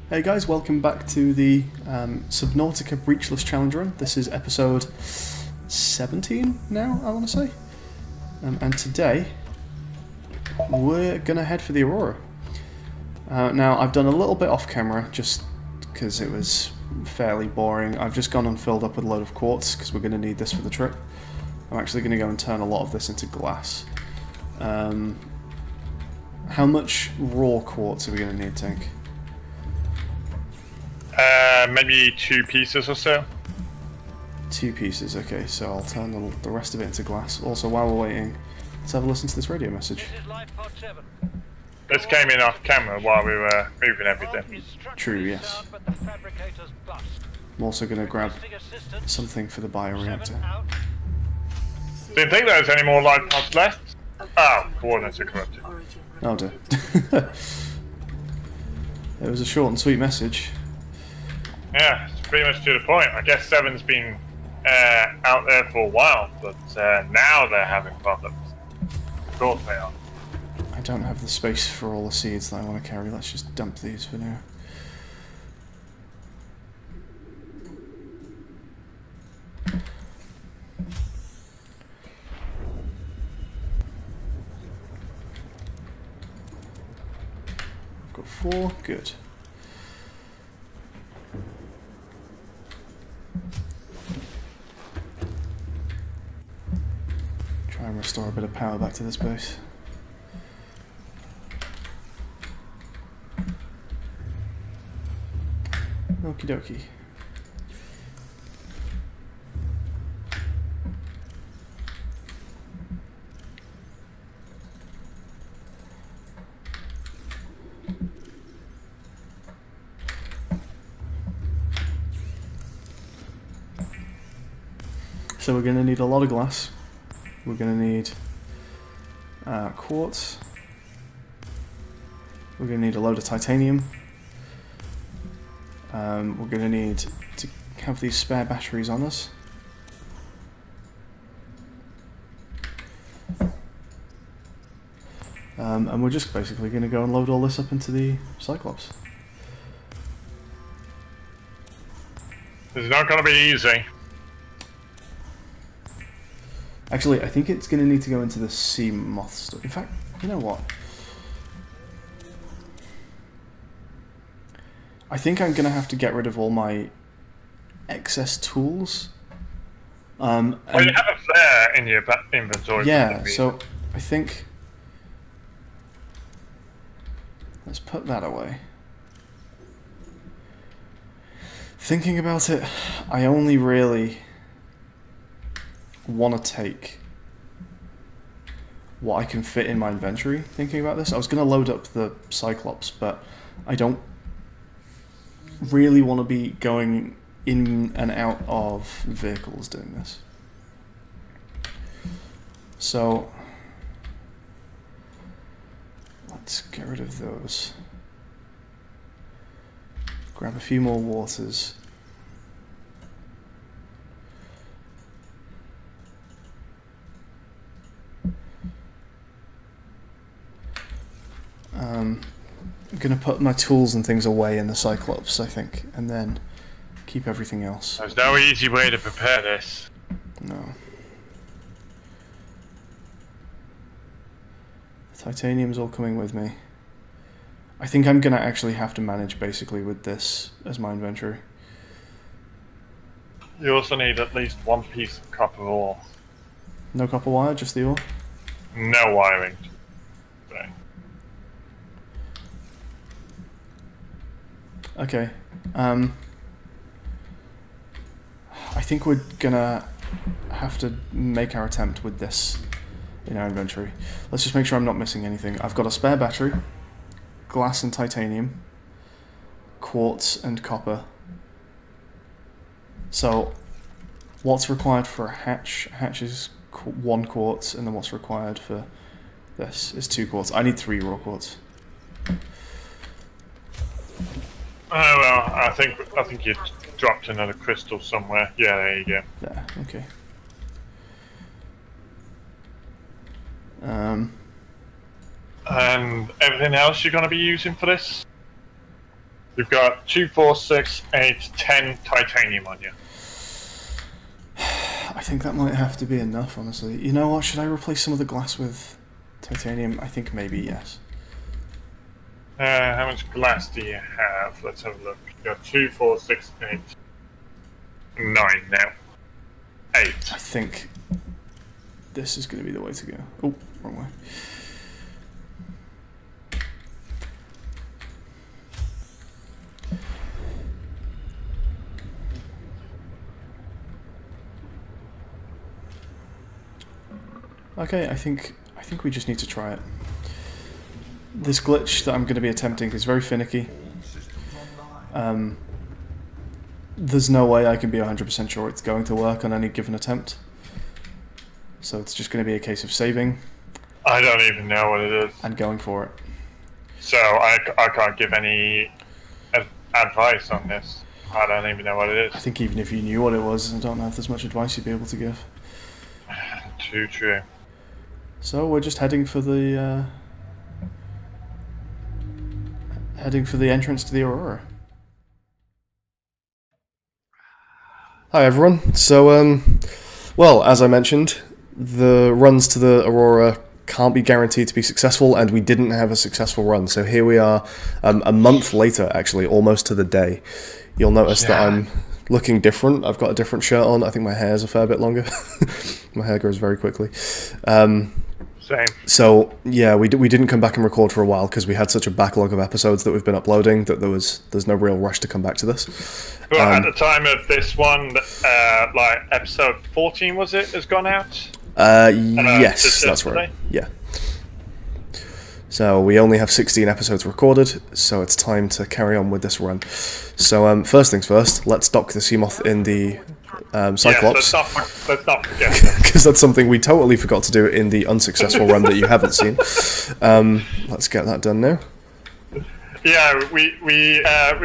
Hey guys, welcome back to the Subnautica Breachless Challenge Run. This is episode 17 now, I want to say. And today, we're going to head for the Aurora. Now, I've done a little bit off camera, just because it was fairly boring. I've just gone and filled up with a load of quartz, because we're going to need this for the trip. I'm actually going to go and turn a lot of this into glass. How much raw quartz are we going to need, Tink? Maybe 2 pieces or so. 2 pieces, okay, so I'll turn the rest of it into glass. Also, while we're waiting, let's have a listen to this radio message. This came in off camera while we were moving everything. True, yes. I'm also going to grab something for the bioreactor. Didn't think there was any more life pods left. Oh, coordinates are corrupted. Oh dear. It was a short and sweet message. Yeah, it's pretty much to the point. I guess 7's been out there for a while, but now they're having problems. Of course they are. I don't have the space for all the seeds that I want to carry. Let's just dump these for now. I've got 4. Good. Try and restore a bit of power back to this base. Okie dokie. So we're going to need a lot of glass. We're going to need quartz. We're going to need a load of titanium. We're going to need to have these spare batteries on us. And we're just basically going to go and load all this up into the Cyclops. It's not going to be easy. Actually, I think it's going to need to go into the sea moth stuff. In fact, you know what? I think I'm going to have to get rid of all my excess tools. Well, you have a flare in your inventory. Yeah, so I think... Let's put that away. Thinking about it, I only really want to take what I can fit in my inventory. Thinking about this, I was going to load up the Cyclops, but I don't really want to be going in and out of vehicles doing this. So let's get rid of those. Grab a few more waters. I'm going to put my tools and things away in the Cyclops, I think, and then keep everything else. There's no easy way to prepare this. No. The titanium's all coming with me. I think I'm going to actually have to manage basically with this as my inventory. You also need at least 1 piece of copper ore. No copper wire, just the ore? No wiring. Right. Okay. I think we're gonna have to make our attempt with this in our inventory. Let's just make sure I'm not missing anything. I've got a spare battery, glass and titanium, quartz and copper. So, what's required for a hatch? A hatch is 1 quartz, and then what's required for this is 2 quartz. I need 3 raw quartz. Oh well, I think you dropped another crystal somewhere. Yeah, there you go. There, okay. And everything else you're going to be using for this? You've got 2, 4, 6, 8, 10 titanium on you. I think that might have to be enough, honestly. You know what? Should I replace some of the glass with titanium? I think maybe yes. How much glass do you have? Let's have a look. You've got 2, 4, 6, 8, 9 now. 8. I think this is going to be the way to go. Oh, wrong way. Okay, I think we just need to try it. This glitch that I'm going to be attempting is very finicky. There's no way I can be 100% sure it's going to work on any given attempt. So it's just going to be a case of saving. I don't even know what it is. And going for it. So I can't give any advice on this. I don't even know what it is. I think even if you knew what it was, I don't know if there's much advice you'd be able to give. Too true. So we're just heading for the entrance to the Aurora. Hi everyone. So well, as I mentioned, the runs to the Aurora can't be guaranteed to be successful, and we didn't have a successful run. So here we are, a month later, actually, almost to the day. You'll notice that I'm looking different. I've got a different shirt on. I think my hair's a fair bit longer. My hair grows very quickly. Same. So yeah, we didn't come back and record for a while because we had such a backlog of episodes that we've been uploading that there's no real rush to come back to this. Well, at the time of this one, like episode 14 was it has gone out? Yes, that's right. Yeah. So we only have 16 episodes recorded, so it's time to carry on with this run. So first things first, let's dock the Seamoth in the Cyclops. Yes, let's not forget that. Because that's something we totally forgot to do in the unsuccessful run that you haven't seen. Let's get that done now. Yeah, we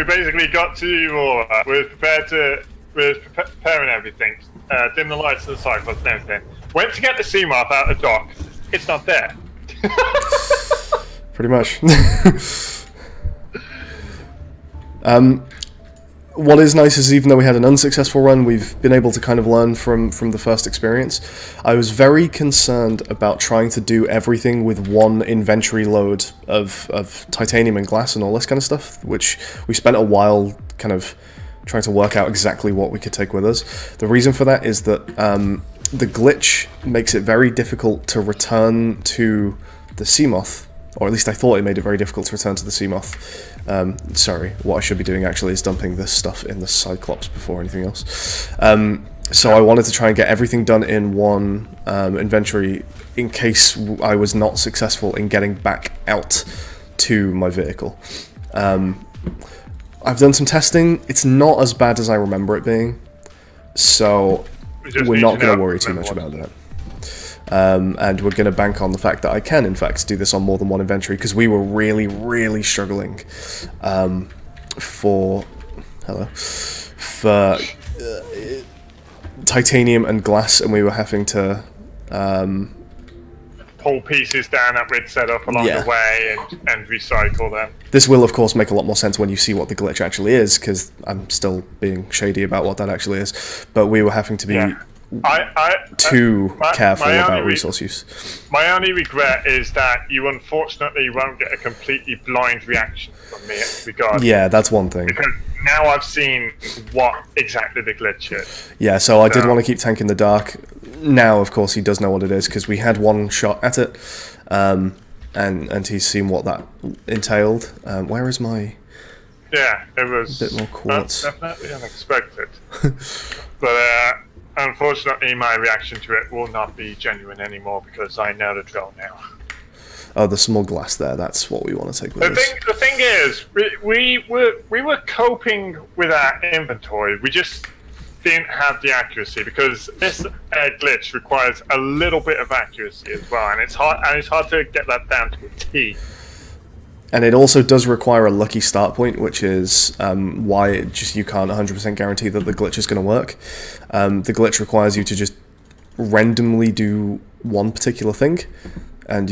basically got to Aurora. We're preparing everything. Dim the lights of the Cyclops and everything. Went to get the Seamoth out of the dock. It's not there. Pretty much. What is nice is even though we had an unsuccessful run, we've been able to kind of learn from the first experience. I was very concerned about trying to do everything with one inventory load of titanium and glass and all this kind of stuff, which we spent a while kind of trying to work out exactly what we could take with us. The reason for that is that the glitch makes it very difficult to return to the Seamoth, or at least I thought it made it very difficult to return to the Seamoth. Sorry, what I should be doing actually is dumping this stuff in the Cyclops before anything else. So I wanted to try and get everything done in one inventory in case I was not successful in getting back out to my vehicle. I've done some testing. It's not as bad as I remember it being, so we're not going to worry too much about that. And we're going to bank on the fact that I can, in fact, do this on more than one inventory, because we were really, really struggling for titanium and glass, and we were having to pull pieces down that we'd set up along the way and recycle them. This will, of course, make a lot more sense when you see what the glitch actually is, because I'm still being shady about what that actually is. But we were having to be too careful about resource use. My only regret is that you unfortunately won't get a completely blind reaction from me regarding. Yeah, that's one thing. Because now I've seen what exactly the glitch is. Yeah, so I did want to keep Tank in the dark. Now, of course, he does know what it is, because we had one shot at it, and he's seen what that entailed. Where is my... Yeah, it was a bit more quartz. Definitely unexpected. But unfortunately, my reaction to it will not be genuine anymore because I know the drill now. Oh, the small glass there, that's what we want to take with us. The thing is, we were coping with our inventory. We just didn't have the accuracy because this glitch requires a little bit of accuracy as well, and it's hard to get that down to a T. And it also does require a lucky start point, which is why you can't 100% guarantee that the glitch is going to work. The glitch requires you to just randomly do one particular thing, and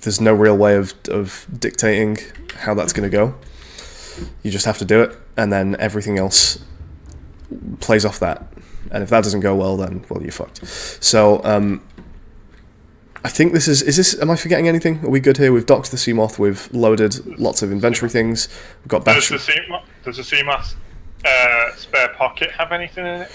there's no real way of dictating how that's going to go. You just have to do it, and then everything else plays off that. And if that doesn't go well, then, well, you're fucked. So, I think this is, am I forgetting anything? Are we good here? We've docked the Seamoth, we've loaded lots of inventory things, we've got battery... Does the Seamoth spare pocket have anything in it?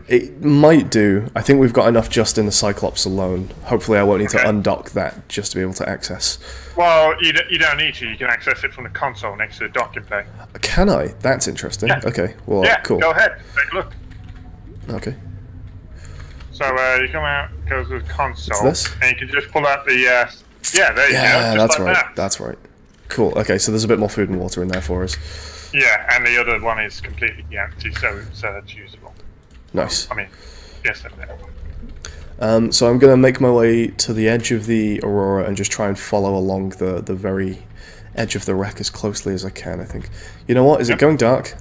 It might do. I think we've got enough just in the Cyclops alone. Hopefully I won't need to undock that just to be able to access. Well, you don't need to. You can access it from the console next to the docking bay. Can I? That's interesting. Yeah. Okay, well, cool. Go ahead. Take a look. Okay. So you come out, go to the console, this? and you can just pull out the... yeah, there you go. That's right. That's right. Cool. Okay, so there's a bit more food and water in there for us. Yeah, and the other one is completely empty, so it's usable. Nice. I mean, yes and no. So I'm going to make my way to the edge of the Aurora and just try and follow along the very edge of the wreck as closely as I can, I think. You know what? Is it going dark?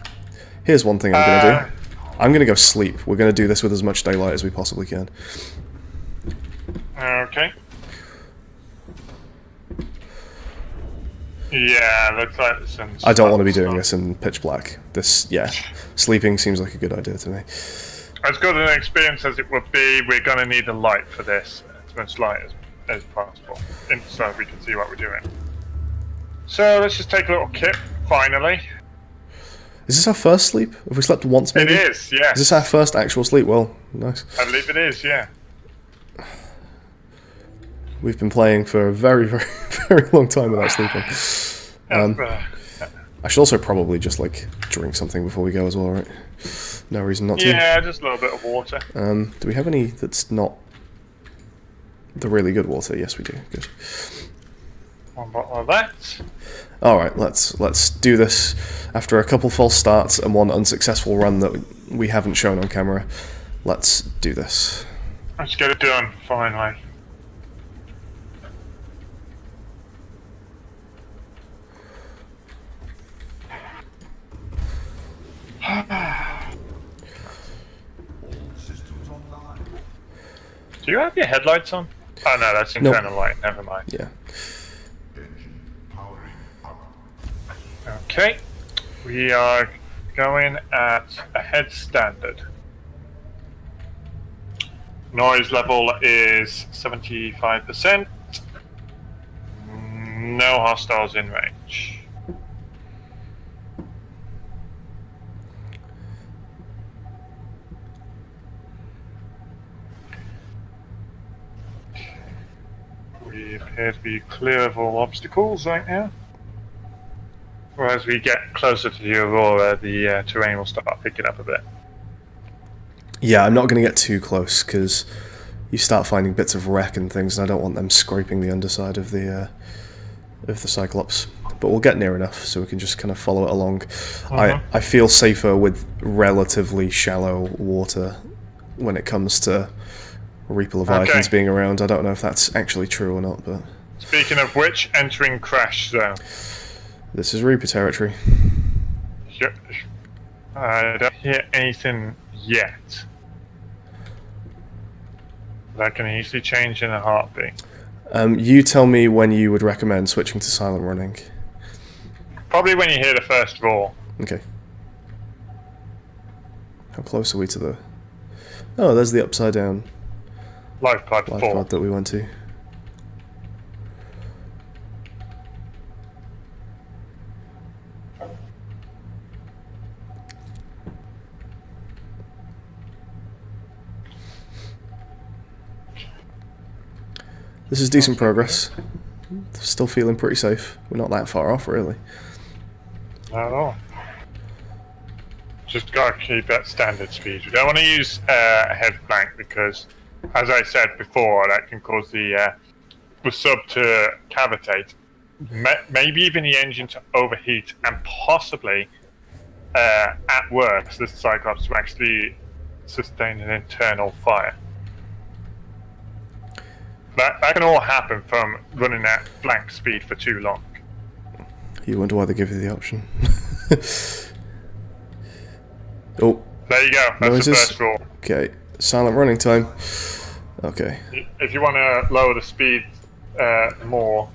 Here's one thing I'm going to do. I'm going to go sleep. We're going to do this with as much daylight as we possibly can. Okay. Yeah, looks like the sun's... I don't want to be doing this in pitch black. Sleeping seems like a good idea to me. As good an experience as it would be, we're going to need a light for this. As much light as possible. So we can see what we're doing. So let's just take a little kip, finally. Is this our first sleep? Have we slept once, maybe? It is, yeah. Is this our first actual sleep? Well, nice. I believe it is, yeah. We've been playing for a very, very, very long time without sleeping. I should also probably just, like, drink something before we go as well, right? No reason not to. Yeah, just a little bit of water. Do we have any that's not the really good water? Yes, we do. Good. One bottle of that. Alright, let's do this. After a couple false starts and one unsuccessful run that we haven't shown on camera, let's do this. Let's get it done, finally. Do you have your headlights on? Oh no, that's internal light, never mind. Yeah. Okay, we are going at a head standard. Noise level is 75%. No hostiles in range. We appear to be clear of all obstacles right now. Or as we get closer to the Aurora, the terrain will start picking up a bit. Yeah, I'm not going to get too close, because you start finding bits of wreck and things, and I don't want them scraping the underside of the Cyclops. But we'll get near enough, so we can just kind of follow it along. I feel safer with relatively shallow water when it comes to Reaper Leviathans being around. I don't know if that's actually true or not, but... Speaking of which, entering crash zone. This is Reaper territory. Yep. I don't hear anything yet. That can easily change in a heartbeat. You tell me when you would recommend switching to silent running. Probably when you hear the first roar. Okay. How close are we to the... Oh, there's the upside down life pod that we went to. This is decent progress. Still feeling pretty safe. We're not that far off, really. Not at all. Just gotta keep that standard speed. We don't want to use a head blank because, as I said before, that can cause the sub to cavitate. Maybe even the engine to overheat, and possibly, at worst, the Cyclops to actually sustain an internal fire. That can all happen from running at blank speed for too long. You wonder why they give you the option. Oh. There you go. That's noises. The first rule. Okay. Silent running time. Okay. If you want to lower the speed more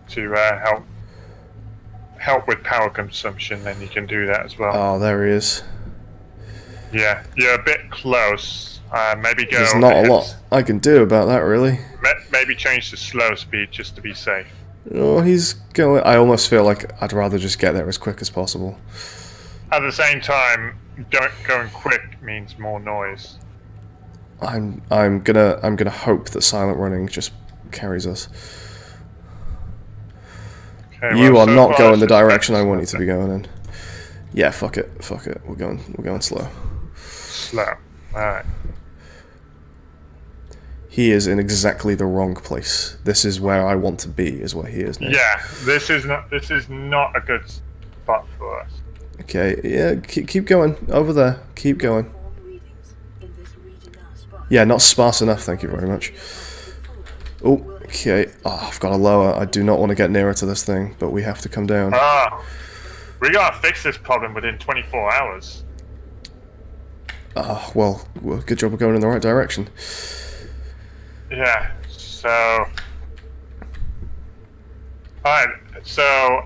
to help help with power consumption, then you can do that as well. Oh, there he is. Yeah, you're a bit close. Maybe go. There's not a lot I can do about that, really. Maybe change to slow speed just to be safe. Oh, he's going. I almost feel like I'd rather just get there as quick as possible. At the same time, going quick means more noise. I'm gonna hope that silent running just carries us. Okay, You well, are so not far going the it's just direction I want you to be going in. Yeah, fuck it. We're going slow. slow. Alright. He is in exactly the wrong place. This is where I want to be, is where he is now. Yeah, this is not a good spot for us. Okay, yeah, keep going. Over there. Keep going. Yeah, not sparse enough, thank you very much. Oh, okay. Oh, I've got to lower. I do not want to get nearer to this thing, but we have to come down. Ah, we gotta fix this problem within 24 hours. Well, good job of going in the right direction. Yeah, so... Alright, so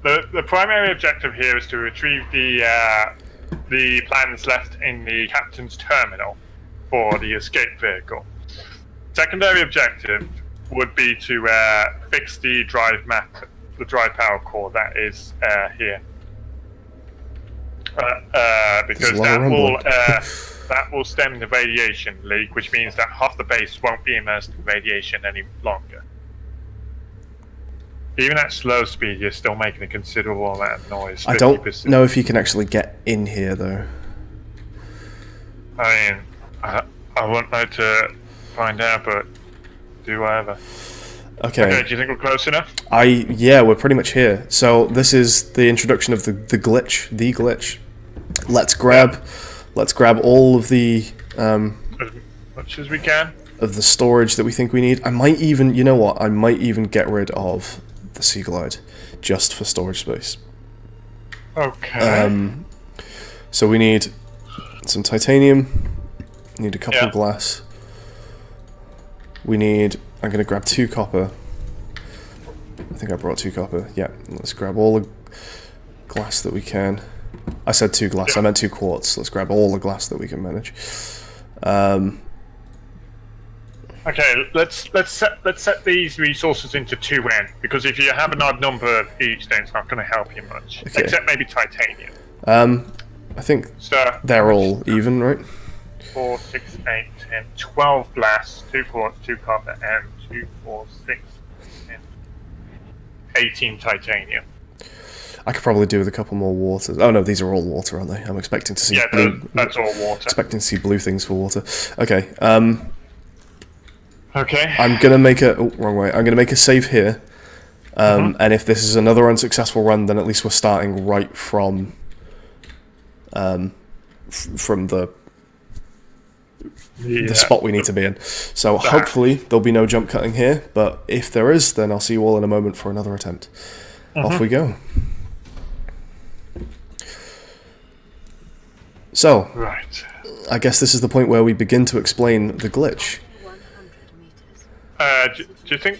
the primary objective here is to retrieve the plans left in the captain's terminal for the escape vehicle. Secondary objective would be to fix the drive power core that is here. Because that will stem the radiation leak, which means that half the base won't be immersed in radiation any longer. Even at slow speed, you're still making a considerable amount of noise. 50%. I don't know if you can actually get in here, though. I mean, I wouldn't know to find out, but do whatever. Okay. Do you think we're close enough? Yeah, we're pretty much here. So this is the introduction of the glitch. The glitch. Let's grab all of the As much as we can. of the storage that we think we need. I might even, you know what? I might even get rid of the Sea Glide just for storage space. Okay. So we need some titanium. Need a couple of glass. We need. I'm gonna grab 2 copper. I think I brought 2 copper. Yeah. Let's grab all the glass that we can. I said 2 glass. I meant 2 quartz. Let's grab all the glass that we can manage. Okay, let's set these resources into 2n, because if you have an odd number of each, then it's not going to help you much. Okay. Except maybe titanium. I think So they're all even, right? 4, 6, 8, 10, 12 glass, 2 quartz, 2 copper, and 2, 4, 6, 10, 18 titanium. I could probably do with a couple more waters. Oh no, these are all water, aren't they? I'm expecting to see blue. That's all water. Expecting to see blue things for water. Okay. Okay. I'm gonna make a wrong way. I'm gonna make a save here. And if this is another unsuccessful run, then at least we're starting right from the spot we need to be in. So hopefully there'll be no jump cutting here. But if there is, then I'll see you all in a moment for another attempt. Off we go. So, right. I guess this is the point where we begin to explain the glitch. Do you think...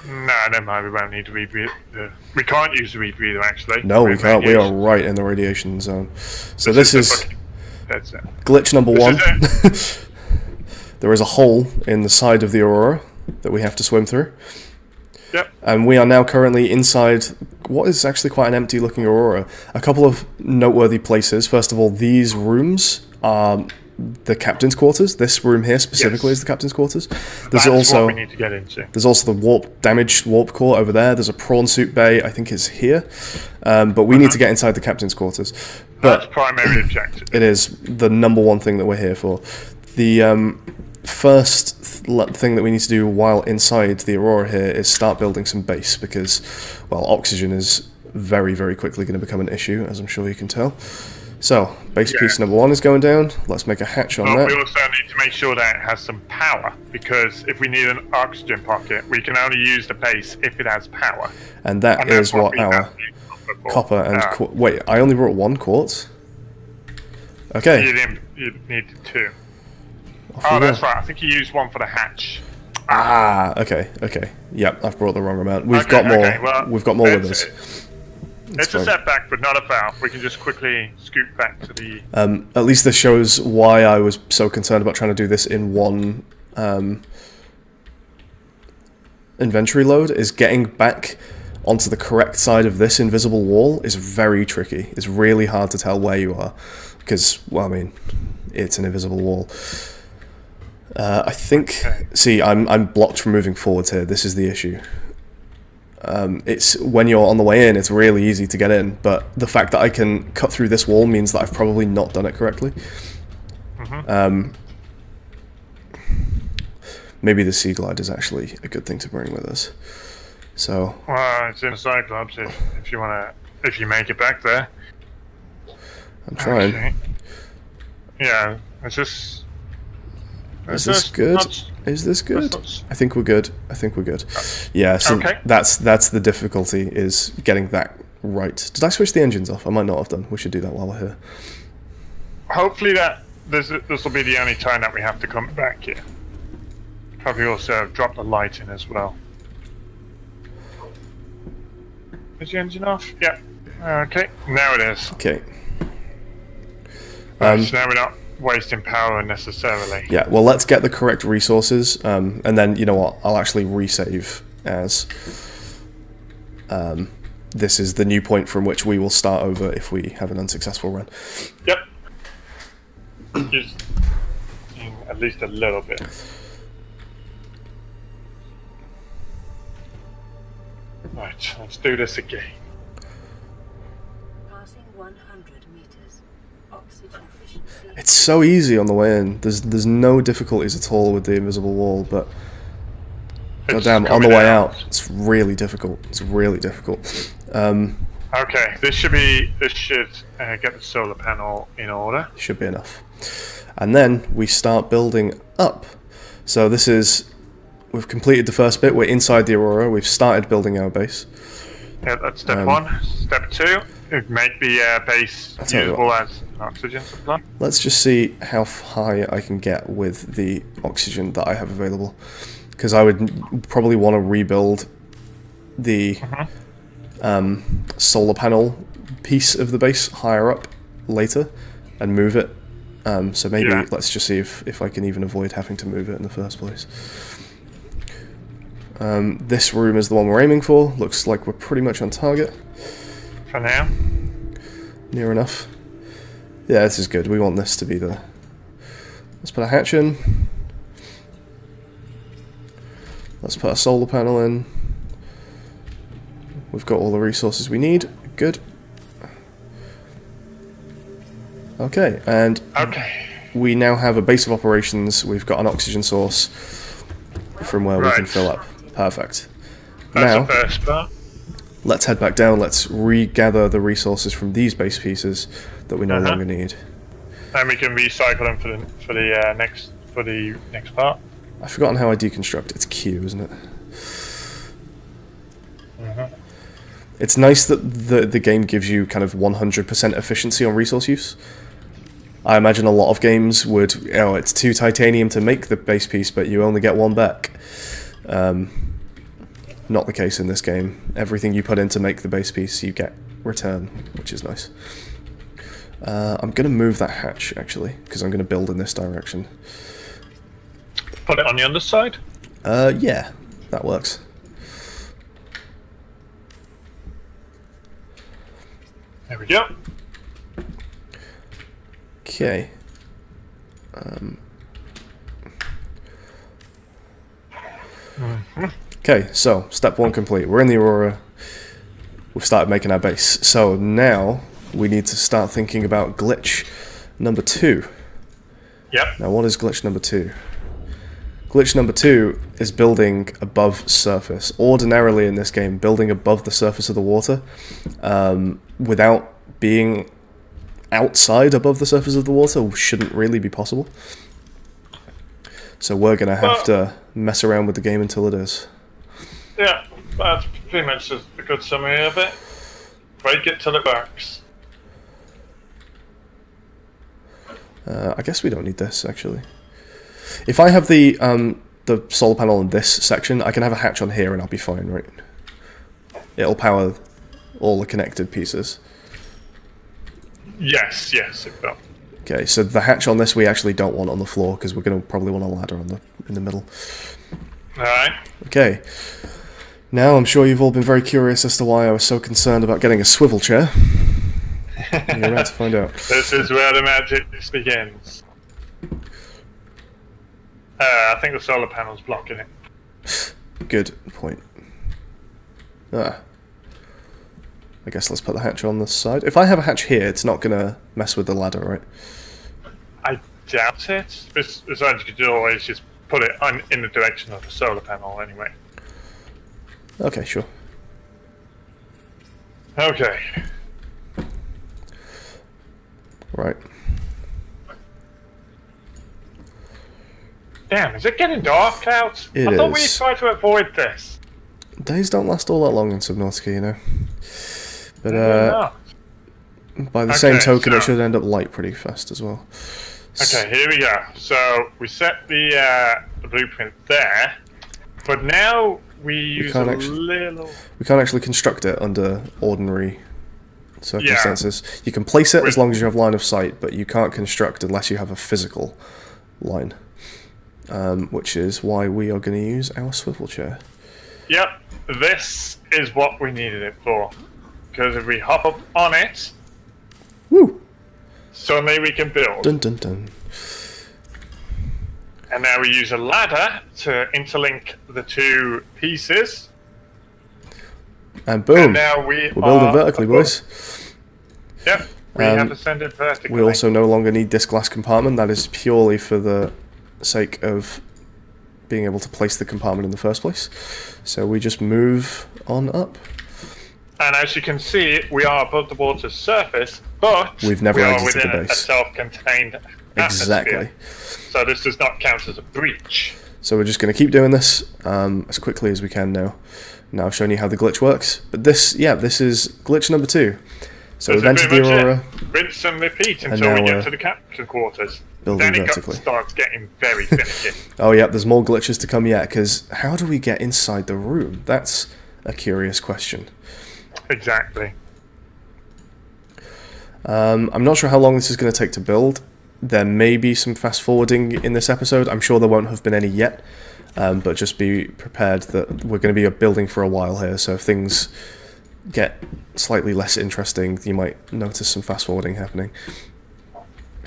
No, never mind, we won't need to rebreathe. We can't use the rebreather, actually. No, we can't. We are right in the radiation zone. So this is glitch number 1. There is a hole in the side of the Aurora that we have to swim through. Yep. And we are now currently inside what is actually quite an empty looking Aurora. A couple of noteworthy places. First of all, these rooms are the captain's quarters. This room here specifically is the captain's quarters. There's also what we need to get into. There's also the damaged warp core over there. There's a prawn suit bay, I think it's here. But we need to get inside the captain's quarters. But that's primary objective. It is the number 1 thing that we're here for. The first thing that we need to do while inside the Aurora here is start building some base, because, well, oxygen is very, very quickly going to become an issue, as I'm sure you can tell. So, base piece number 1 is going down. Let's make a hatch on that. We also need to make sure that it has some power, because if we need an oxygen pocket, we can only use the base if it has power. And that is what our copper and... Wait, I only brought 1 quartz? Okay. You needed 2. Oh, that's right. I think you used 1 for the hatch. Okay. Yep, I've brought the wrong amount. We've got more. We've got more with us. It's fine. a setback, but not a foul. We can just quickly scoot back to the... At least this shows why I was so concerned about trying to do this in one inventory load, is getting back onto the correct side of this invisible wall is very tricky. It's really hard to tell where you are, because, well, I mean, it's an invisible wall. I think... See, I'm blocked from moving forwards here. This is the issue. It's when you're on the way in, it's really easy to get in, but the fact that I can cut through this wall means that I've probably not done it correctly. Maybe the sea glide is actually a good thing to bring with us. So. Well, it's in the Cyclops if you wanna, if you make it back there. I'm trying. Okay. Yeah, it's just. Is this good? Is this good? I think we're good. I think we're good. Yeah, so that's the difficulty, is getting that right. Did I switch the engines off? I might not have done. We should do that while we're here. Hopefully this will be the only time that we have to come back here. Probably also drop the light in as well. Is the engine off? Yeah. Okay, now it is. Okay. So now we're not wasting power unnecessarily. Yeah, well, let's get the correct resources, and then, you know what, I'll actually resave as this is the new point from which we will start over if we have an unsuccessful run. Yep. Just at least a little bit. Right, let's do this again. Passing 100 meters. Oxygen efficiency. It's so easy on the way in. There's no difficulties at all with the invisible wall, but goddamn, on the way out, it's really difficult. It's really difficult. Okay, this should get the solar panel in order. Should be enough. And then we start building up. So this is, we've completed the first bit. We're inside the Aurora. We've started building our base. Yeah, that's step one. Step two, make the base usable as an oxygen supply. Let's just see how high I can get with the oxygen that I have available, because I would probably want to rebuild the solar panel piece of the base higher up later and move it. So maybe let's just see if I can even avoid having to move it in the first place. This room is the one we're aiming for. Looks like we're pretty much on target. For now. Near enough. Yeah, this is good. We want this to be the... Let's put a hatch in. Let's put a solar panel in. We've got all the resources we need. Good. Okay, and we now have a base of operations. We've got an oxygen source from where we can fill up. Perfect. That's now, the first part. Let's head back down. Let's regather the resources from these base pieces that we no longer need. And we can recycle them for the next part. I've forgotten how I deconstruct. It's Q, isn't it? It's nice that the game gives you kind of 100% efficiency on resource use. I imagine a lot of games would, it's 2 titanium to make the base piece, but you only get 1 back. Not the case in this game. Everything you put in to make the base piece, you get return, which is nice. I'm going to move that hatch, actually, because I'm going to build in this direction. Put it on the underside? Yeah, that works. There we go. Okay. Okay, so step 1 complete. We're in the Aurora. We've started making our base. So now we need to start thinking about glitch number 2. Yep. Now what is glitch number 2? Glitch number 2 is building above surface. Ordinarily in this game, building above the surface of the water without being outside above the surface of the water shouldn't really be possible. So we're going to have to mess around with the game until it is. Yeah, that's pretty much just a good summary of it. Break it till it works. I guess we don't need this, actually. If I have the solar panel in this section, I can have a hatch on here and I'll be fine, right? It'll power all the connected pieces? Yes, it will. Okay, so the hatch on this we actually don't want on the floor because we're going to probably want a ladder in the middle. Alright. Okay. Now I'm sure you've all been very curious as to why I was so concerned about getting a swivel chair. You're about to find out. This is where the magic begins. I think the solar panel's blocking it. Good point. I guess let's put the hatch on this side. If I have a hatch here, it's not going to mess with the ladder, right? I doubt it. Besides, you could always just put it in the direction of the solar panel anyway. Okay, sure. Okay. Right. Damn, is it getting dark out? I thought we tried to avoid this. Days don't last all that long in Subnautica, you know. But by the same token, it should end up light pretty fast as well. Okay, here we go. So we set the blueprint there, but now we use a little... We can't actually construct it under ordinary circumstances. Yeah. You can place it as long as you have line of sight, but you can't construct unless you have a physical line. Which is why we are going to use our swivel chair. Yep, this is what we needed it for. Because if we hop up on it, woo! Suddenly we can build. Dun dun dun. And now we use a ladder to interlink the two pieces. And boom! And now we're building vertically, boys. Yep, we have ascended vertically. We also no longer need this glass compartment. That is purely for the sake of being able to place the compartment in the first place. So we just move on up. And as you can see, we are above the water's surface, but we've never exited the within base. A self-contained exactly. atmosphere. So this does not count as a breach. So we're just going to keep doing this as quickly as we can now. Now I've shown you how the glitch works. But this is glitch number 2. So we've entered the Aurora. Rinse and repeat until we get to the captain quarters. Then it starts getting very finicky. Oh yeah, there's more glitches to come yet, because how do we get inside the room? That's a curious question. Exactly. I'm not sure how long this is going to take to build. There may be some fast forwarding in this episode. I'm sure there won't have been any yet, but just be prepared that we're going to be building for a while here, so if things get slightly less interesting, you might notice some fast forwarding happening.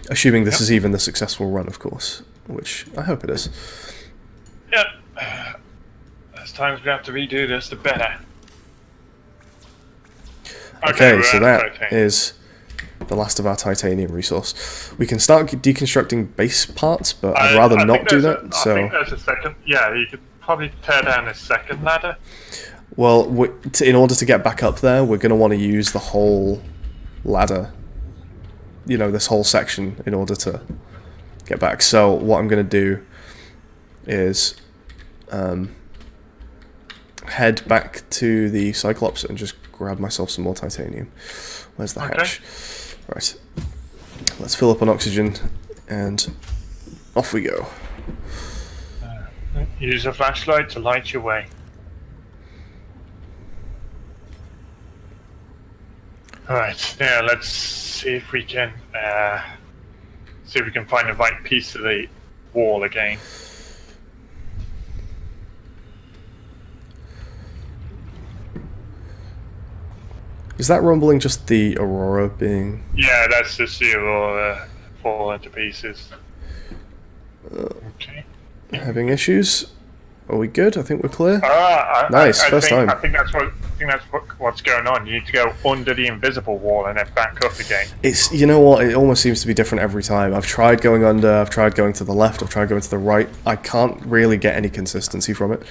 Assuming this is even the successful run, of course, which I hope it is. Yep. As times we have to redo this, the better. Okay, so that is the last of our titanium resource. We can start deconstructing base parts, but I'd rather not do that. I think there's a second. Yeah, you could probably tear down this second ladder. Well, in order to get back up there, we're going to want to use the whole ladder. You know, this whole section in order to get back. So what I'm going to do is head back to the Cyclops and just grab myself some more titanium. Where's the hatch? Right. Let's fill up on oxygen and off we go. Use a flashlight to light your way. Alright, yeah, let's see if we can find the right piece of the wall again. Is that rumbling just the Aurora being... Yeah, that's just the Aurora falling to pieces. Okay. Having issues? Are we good? I think we're clear. Nice, first time. I think that's what's going on. You need to go under the invisible wall and then back up again. It's, you know what, it almost seems to be different every time. I've tried going under, I've tried going to the left, I've tried going to the right. I can't really get any consistency from it.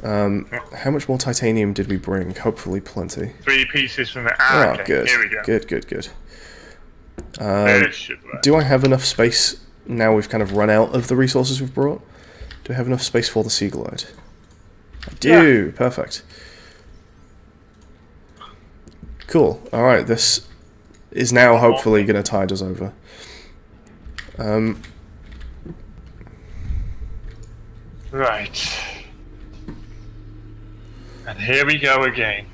How much more titanium did we bring? Hopefully plenty. 3 pieces from the okay, good. Here we go. Good. Do I have enough space now we've kind of run out of the resources we've brought? Do I have enough space for the sea glide? I do. Yeah. Perfect. Cool. Alright, this is now hopefully going to tide us over. Right. And here we go again.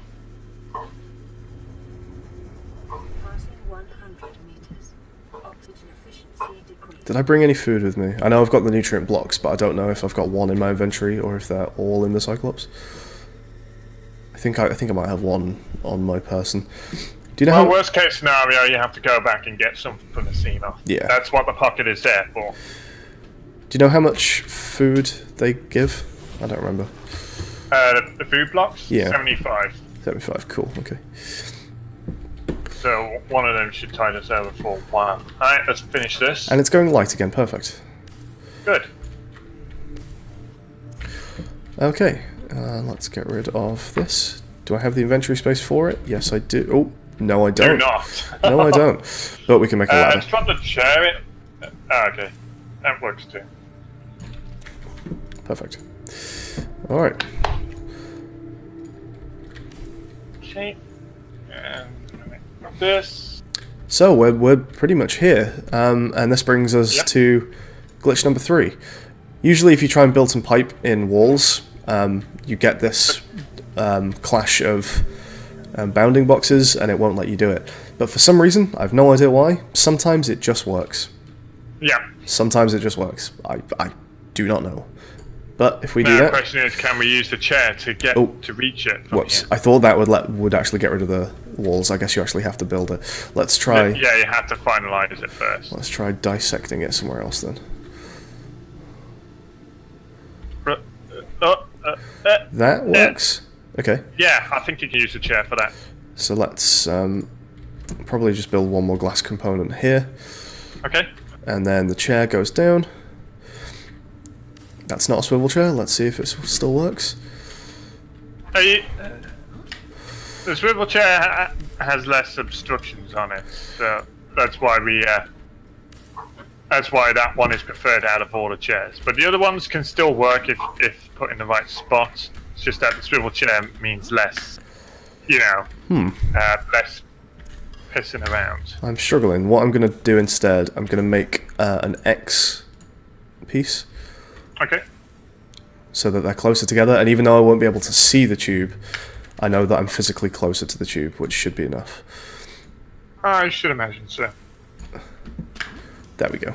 100 meters. Oxygen efficiency decreased. Did I bring any food with me? I know I've got the nutrient blocks, but I don't know if I've got one in my inventory or if they're all in the Cyclops. I think I might have one on my person. Do you know Well, how... worst case scenario, you have to go back and get something from the SEMA. Yeah. That's what the pocket is there for. Do you know how much food they give? I don't remember. The food blocks? Yeah. 75. 75, cool, okay. So one of them should tide us over for a while. Alright, let's finish this. And it's going light again, perfect. Good. Okay, let's get rid of this. Do I have the inventory space for it? Yes, I do. Oh, no, I don't. Do not. No, I don't. But we can make a ladder. Let's drop the chair in. Okay. That works too. Perfect. Alright. Okay. And this. So, we're pretty much here. And this brings us to glitch number 3. Usually if you try and build some pipe in walls, you get this clash of bounding boxes and it won't let you do it. But for some reason, I have no idea why, sometimes it just works. Yeah. Sometimes it just works. I do not know. But if we do Now that... the question is, can we use the chair to get to reach it from Whoops. here? I thought that would actually get rid of the walls. I guess you actually have to build it. Let's try... Yeah, you have to finalize it first. Let's try dissecting it somewhere else then. That works. Okay. Yeah, I think you can use the chair for that. So let's probably just build one more glass component here. Okay. And then the chair goes down. That's not a swivel chair. Let's see if it still works. The swivel chair has less obstructions on it, so that's why that's why that one is preferred out of all the chairs. But the other ones can still work if put in the right spots. It's just that the swivel chair means less, less pissing around. I'm struggling. What I'm going to do instead, I'm going to make an X piece. Okay. So that they're closer together, and even though I won't be able to see the tube, I know that I'm physically closer to the tube, which should be enough. I should imagine so. There we go.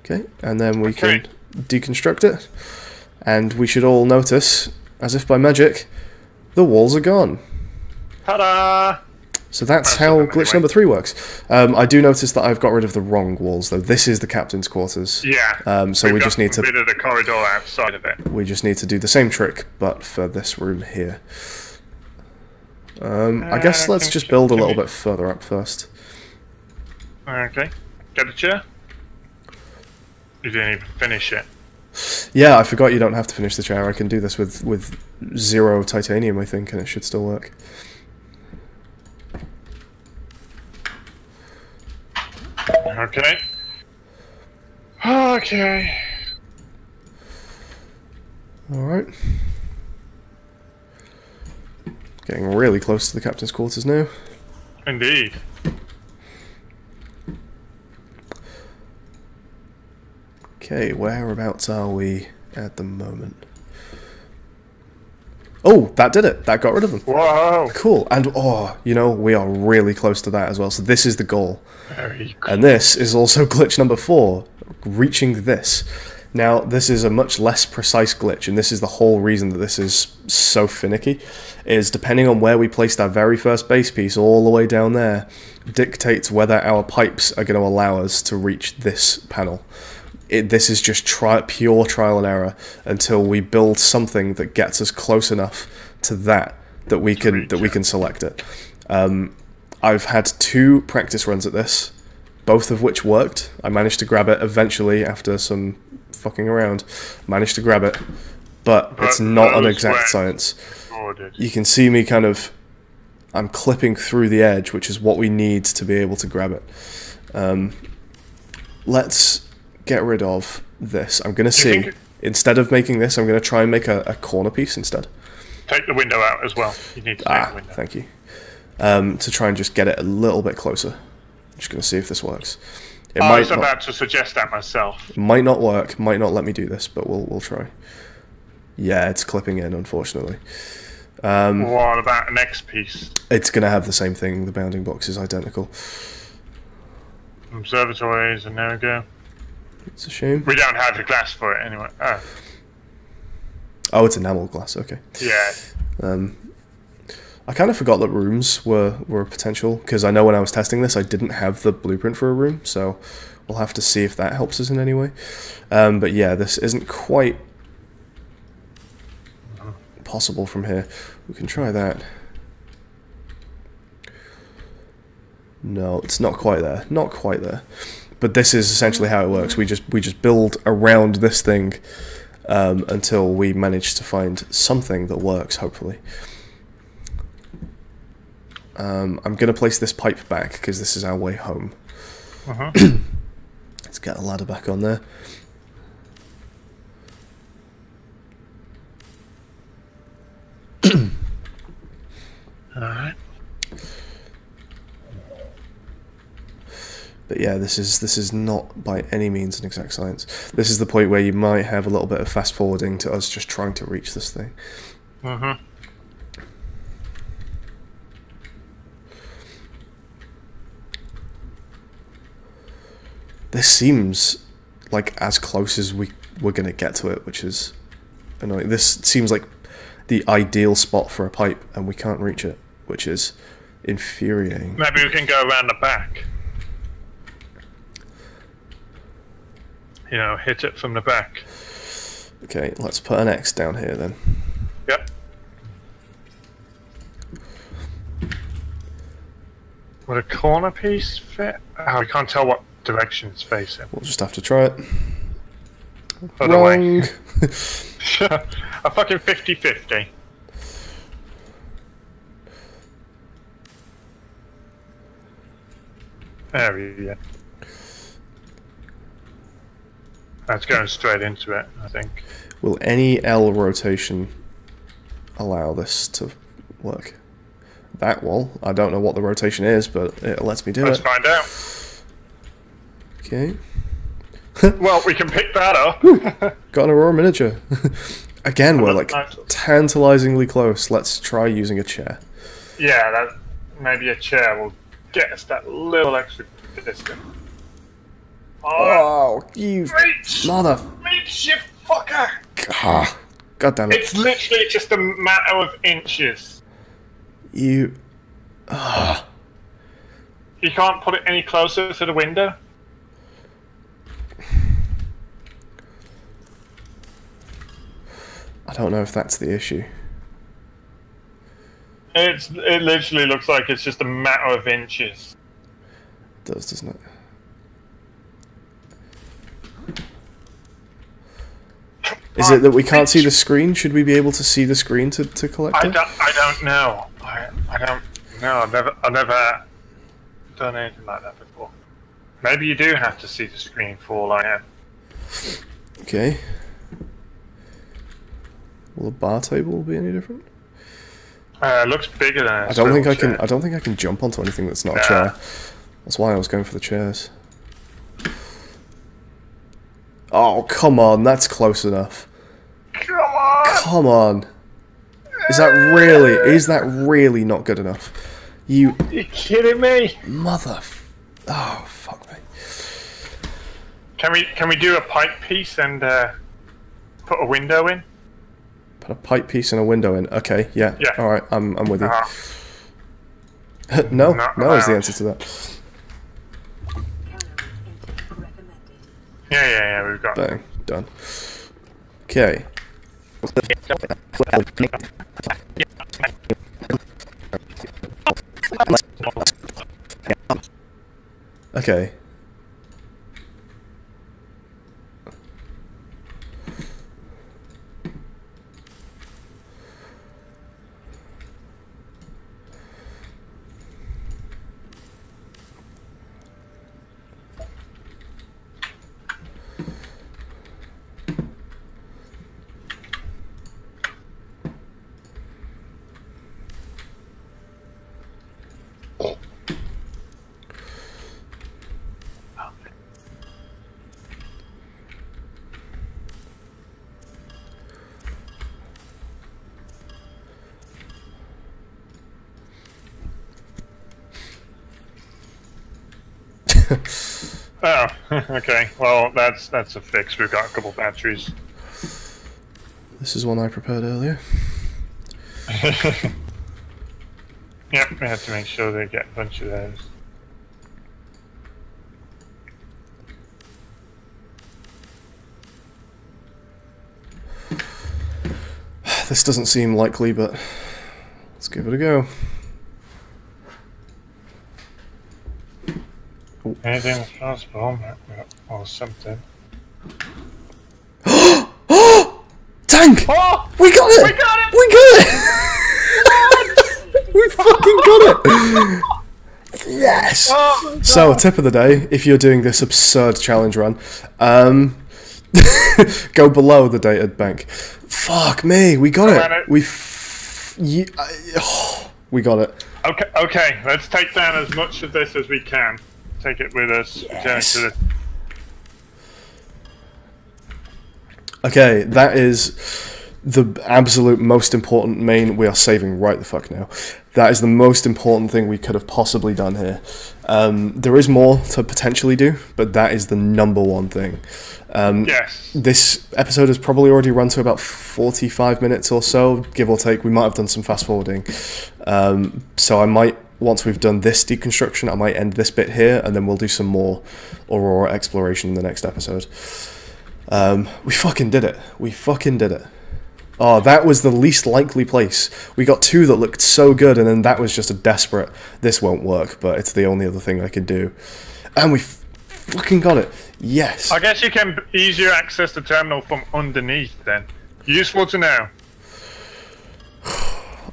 Okay, and then we can deconstruct it, and we should all notice, as if by magic, the walls are gone. Ta-da! So that's how glitch number 3 works. I do notice that I've got rid of the wrong walls, though. This is the captain's quarters. Yeah. So we just need to... rid of the corridor outside of it. We just need to do the same trick, but for this room here. I guess let's just build a little bit further up first. Okay. Get the chair? You didn't even finish it. Yeah, I forgot you don't have to finish the chair. I can do this with 0 titanium, I think, and it should still work. Okay. Okay. Alright. Getting really close to the captain's quarters now. Indeed. Okay, whereabouts are we at the moment? Oh, that did it. That got rid of them. Whoa. Cool. And, we are really close to that as well. So this is the goal. Very cool. And this is also glitch number 4, reaching this. Now, this is a much less precise glitch, and this is the whole reason that this is so finicky, is depending on where we placed our very first base piece all the way down there, dictates whether our pipes are going to allow us to reach this panel. This is just pure trial and error until we build something that gets us close enough to that we can select it. I've had 2 practice runs at this, both of which worked. I managed to grab it eventually after some fucking around. Managed to grab it, but it's not an exact science. You can see me I'm clipping through the edge, which is what we need to be able to grab it. Let's get rid of this. I'm going to see, instead of making this, I'm going to try and make a corner piece instead. Take the window out as well. You need to take the window. Thank you. To try and just get it a little bit closer. I'm just going to see if this works. I was about to suggest that myself. It might not work, might not let me do this, but we'll try. Yeah, it's clipping in, unfortunately. What about an X piece? It's going to have the same thing. The bounding box is identical. Observatories, and there we go. It's a shame. We don't have the glass for it anyway. Oh, it's enamel glass. Okay. Yeah. I kind of forgot that rooms were a potential, because I know when I was testing this I didn't have the blueprint for a room, so we'll have to see if that helps us in any way. But yeah, this isn't quite possible from here. We can try that. No, it's not quite there. Not quite there. But this is essentially how it works. We just build around this thing until we manage to find something that works, hopefully. I'm going to place this pipe back because this is our way home. Let's get a ladder back on there. Alright. But yeah, this is not by any means an exact science. This is the point where you might have a little bit of fast forwarding to us just trying to reach this thing. This seems like as close as we're going to get to it, which is annoying. This seems like the ideal spot for a pipe, and we can't reach it, which is infuriating. Maybe we can go around the back. You know, hit it from the back. Okay, let's put an X down here then. Yep. Would a corner piece fit? Oh, we can't tell what direction it's facing. We'll just have to try it. Other way. Wrong. A fucking 50-50. There we go. That's going straight into it, I think. Will any L rotation allow this to work? That will. I don't know what the rotation is, but it lets me do Let's it. find out. Okay. Well, we can pick that up. Got an Aurora miniature. Again, we're like Nice. tantalizingly close. Let's try using a chair. Yeah, that maybe a chair will get us that little extra distance. Oh, you Reach! mother... Reach, you fucker! Ah, God damn it. It's literally just a matter of inches. You... You can't put it any closer to the window? I don't know if that's the issue. It literally looks like it's just a matter of inches. It does, doesn't it? Is it that we can't see the screen? Should we be able to see the screen to collect it? I don't know. I don't know. I've never done anything like that before. Maybe you do have to see the screen for all I know. Okay. Will the bar table be any different? It looks bigger than a I don't think I chair. can. I don't think I can jump onto anything that's not a chair. That's why I was going for the chairs. Oh, come on, that's close enough. Come on! Come on. Is that really not good enough? You You're kidding me? mother... Oh, fuck me. Can we do a pipe piece and put a window in? Put a pipe piece and a window in. Okay, yeah. Yeah. Alright, I'm with you. Not No is the allowed. answer to that. Yeah, we've got. Bang. Done. Okay. Okay. Oh, okay. Well, that's a fix. We've got a couple batteries. This is one I prepared earlier. Yep, we have to make sure they get a bunch of those. This doesn't seem likely, but let's give it a go. Anything's possible, or something. Tank! Oh! We got it! We got it! We got it! We fucking got it! Yes! Oh, So, tip of the day, if you're doing this absurd challenge run, go below the dated bank. Fuck me, we got it! We got it. Okay, let's take down as much of this as we can. Take it with us. Yes. Into the... Okay, that is the absolute most important main we are saving right the fuck now. That is the most important thing we could have possibly done here. There is more to potentially do, but that is the number one thing. Yes. This episode has probably already run to about 45 minutes or so, give or take. We might have done some fast forwarding. So I might, once we've done this deconstruction, I might end this bit here, and then we'll do some more Aurora exploration in the next episode. We fucking did it. We fucking did it. Oh, that was the least likely place. We got two that looked so good, and then that was just a desperate, this won't work, but it's the only other thing I could do. And we fucking got it. Yes. I guess you can easier access the terminal from underneath then. Useful to know.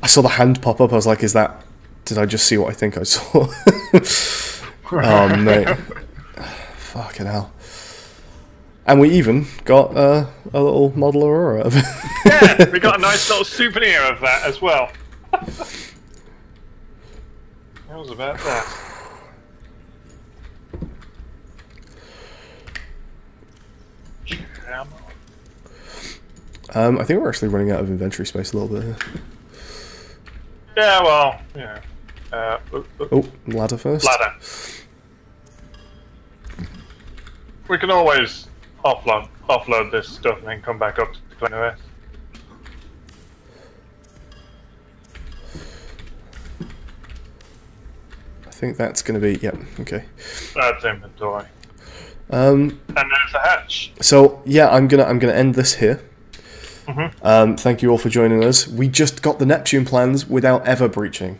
I saw the hand pop up, I was like, is that... Did I just see what I think I saw? Oh, mate. Fucking hell. And we even got a little model Aurora of it. Yeah, we got a nice little souvenir of that as well. What was about that? I think we're actually running out of inventory space a little bit here. Yeah, well, yeah. Oh, ladder first. Ladder. We can always offload this stuff and then come back up to clean the rest. I think that's going to be, yep, okay. That's inventory. And there's the hatch. So yeah, I'm gonna end this here. Mm-hmm. Thank you all for joining us. We just got the Neptune plans without ever breaching.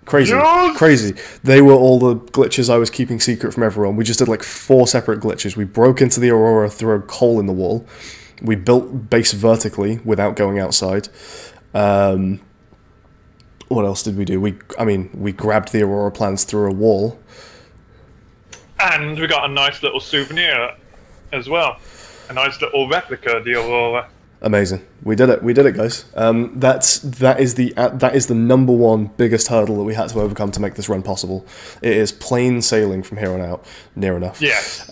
Crazy, Yes! crazy. They were all the glitches I was keeping secret from everyone. We just did like 4 separate glitches. We broke into the Aurora through a hole in the wall. We built base vertically without going outside. What else did we do? We grabbed the Aurora plans through a wall. And we got a nice little souvenir as well. A nice little replica of the Aurora. Amazing. We did it, guys. That is the number one biggest hurdle that we had to overcome to make this run possible. It is plain sailing from here on out, near enough. Yes.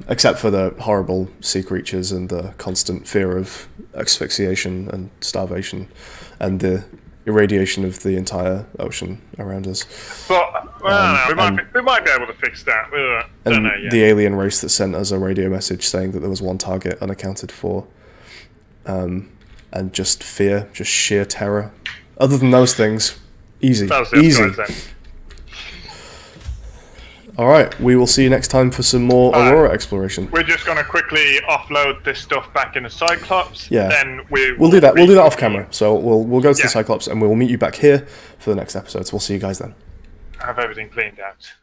Except for the horrible sea creatures and the constant fear of asphyxiation and starvation, and the irradiation of the entire ocean around us. But we might be able to fix that. We don't know yet. The alien race that sent us a radio message saying that there was one target unaccounted for. And just fear, just sheer terror. Other than those things, easy. Easy. Alright, we will see you next time for some more Aurora exploration. We're just going to quickly offload this stuff back in the Cyclops. Yeah. Then we'll do that. We'll do that off camera. So we'll go to the Cyclops and we'll meet you back here for the next episode. So we'll see you guys then. Have everything cleaned out.